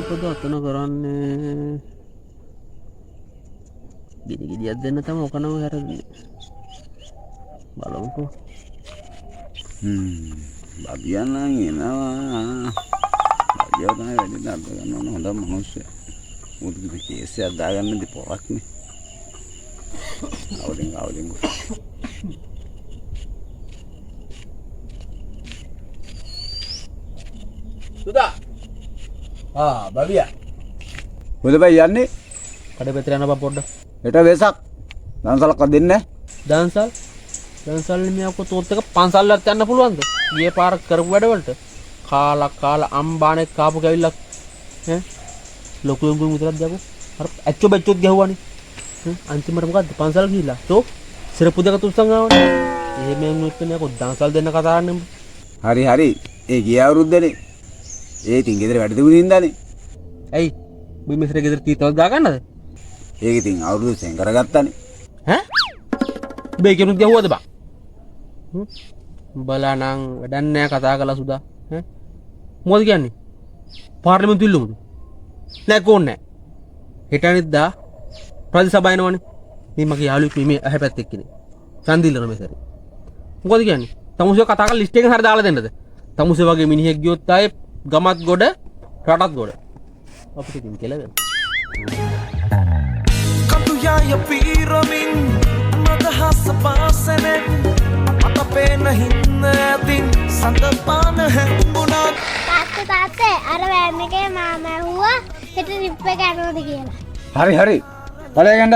මොකද අතන කරන්නේ ගිනියක් දෙන්න තමයි ඔකනම හැරෙන්නේ බලමුකෝ බබියා නම් එනවා බබියා තමයි වැඩි නඩ ගන්න හොඳ මිනිස්සයා මුදුක කේසයක් දාගන්න දෙපොරක් නේ අවදින් සුදා බබියා කොහෙද බයි යන්නේ කඩේ පැත්තට යන්න බා පොඩ්ඩක් හෙට වෙසක් දන්සලක් දෙන්නේ දන්සල් මියකෝ තෝත් එක පන්සල්ලත් යන්න පුළුවන්ද ගියේ පාර කරපු වැඩවලට කාලා අම්බානේ කාපු කැවිල්ලක් ඈ ලොකු ලොකු විතරක් දාපු අර ඇච්චෝ බැච්චෝත් ගහුවානේ අන්තිමට මොකද්ද පන්සල් ගිහිල්ලා තෝ සිරපු දෙක තුස්සන් ආවනේ එහෙම එක්කනේ කො දන්සල් දෙන්න කතා කරන්නේ හරි ඒ ගිය අවුරුද්දනේ ඒ ඉතින් ගෙදර වැඩ තිබුණේ හින්දානේ ඇයි බයි මෙතන ගෙදර තීතවල් ගා ගන්නද ඒක ඉතින් අවුරුදු සෙන් කරගත්තානේ ඈ බේ කෙනුත් ගහුවද බා බලානම් වැඩක් නෑ කතා කරලා සුදා ඈ මොකද කියන්නේ පාර්ලිමේන්තු ඉල්ලුමද නෑ කොන්නේ හිටනිද්දා ප්‍රතිසභාව එනවනේ මේ මගේ යාළුවෙක් මේ ඇහැ පැත්තේ එක්කනේ චන්දිල්ලන මෙසරේ මොකද කියන්නේ තමුසේ කතා කරලා ලිස්ට් එකෙන් හරිය දාලා දෙන්නද තමුසේ වගේ මිනිහෙක් ගියොත් ආයේ ගමත් ගොඩ රටත් ගොඩ අපිට ඉතින් කෙලවෙන කටුයාය පීරමින් මදහස පාසනෙන් අපේ නහින්න ඇතින් සඳපාන හැම්බුණා තාත්තේ අර වෑන් එකේ මාමා ඇහුවා හෙට ට්‍රිප් එක යනවාද කියලා හරි බලය ගන්න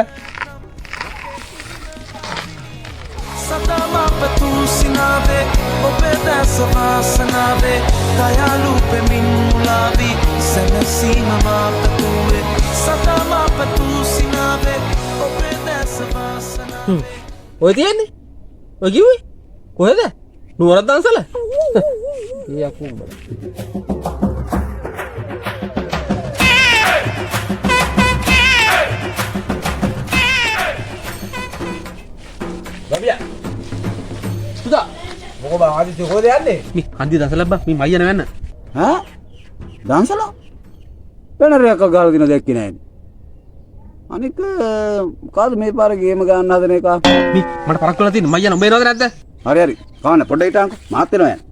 සතමාපතු සිනාවේ ඔබේ දැස වාසනාවේ දයාලු පෙමින් මුලාවී සැනසීම මාපතුවේ සතමාපතු සිනාවේ ඔබේ දැස වාසනාවේ ඔය තියන්නේ ඔය කිව්වේ කොහෙද නුවරත් දන්සල ඒ අකු උඹ බබියා සුදා මොකෝ බා ආදිත්‍ය කොහෙද යන්නේ මේ හන්දි දන්සල බා මේ මයියන වෙන්න ඈ දන්සල වෙන රේක ගාලා දින දැක්කේ නෑනේ අනික මොකද මේ පාර ගේම ගන්න හදන එක මේ මට පරක් කරලා තියෙන මයියන උඹ එනවද නැද්ද හරි කවන්න පොඩ්ඩක් හිටාන්කෝ මාත් එනවා යන්න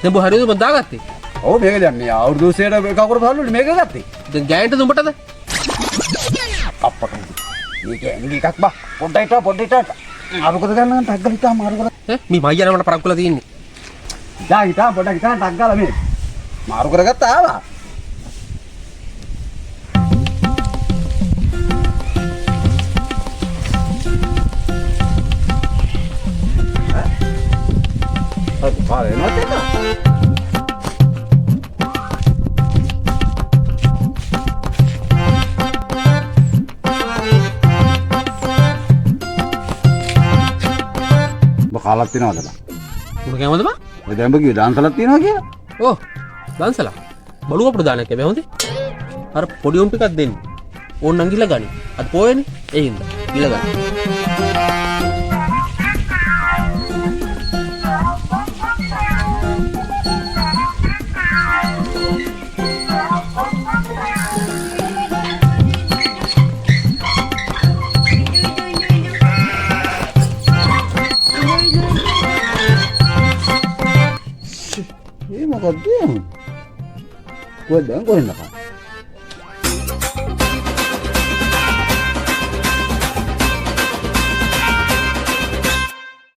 දැන් බෝ හරියද මම දාගත්තේ ඔව් මේක දැන් මේ අවුරුදු 100ට කකුර පහළුනේ මේක ගත්තේ දැන් ගෑනට දුඹටද අප්පක මේක ඇඟි එකක් බා පොඩ්ඩක් හිටා අරුකද ගන්න ටක් ගාලා හිටා මාරු කරලා ඈ මේ මයියන මට පරක් කරලා තියෙන්නේ જા හිටා පොඩ්ඩක් හිටා ටක් ගාලා මේ මාරු කරගත්තා ආවා පාරේ නැත්තේ බකාලක් තියනවද බා උඹ කැමද බා ඔය දැන් බගිය දාන්සලක් තියනවා කියලා ඕ දන්සලා බලුව අපිට දානක් හැබැයි හොඳේ අර පොඩි උන් ටිකක් දෙන්න ඕන් නම් ගිහලා ගනි අද පොයනේ ඒ හින්දා ගිහලා ගන්න මොකක්ද කොහෙද කොහෙන්ද